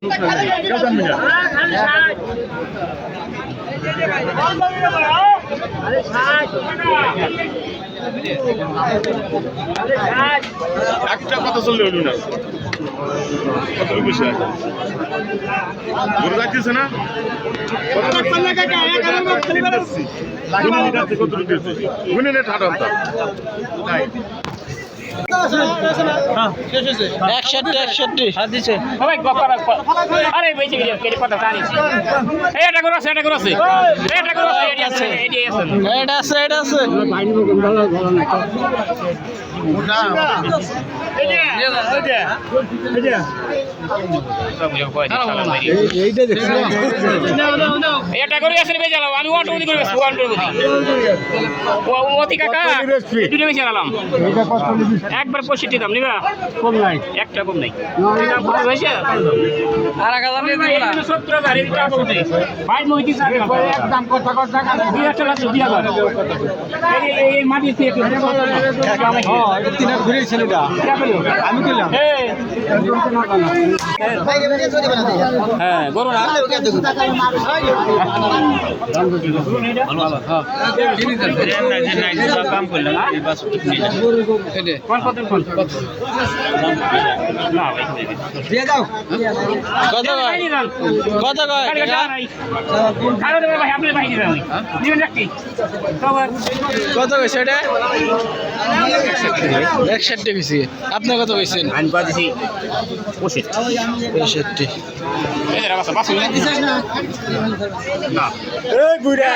একটা কথা চললে হইল না, কত বেশি আছে ঘুরে যাচ্ছে না, একবার 65 দাম নিবা, কম নাই, একটা কম নাই। আর 1000 দিয়ে দিবা না, 70000 এর টাকা বলতে ভাই মইতি সাথে একদম কথা কথা 2000 টাকা দিয়ে দাও। এই মাটি থেকে হ্যাঁ 3 ঘুরে ছিল এটা আমি কইলাম হ্যাঁ গরু না কাম করলাম এই বাস কোন কত কোন না ভাই দিয়ে দাও কত কত খালো ভাই আপনি ভাই দিবেন দিবেন নাকি কত কইছে এটা 61 কইছি আপনি কত কইছেন আমি দিছি 65 এই রে বাস না এই বুড়া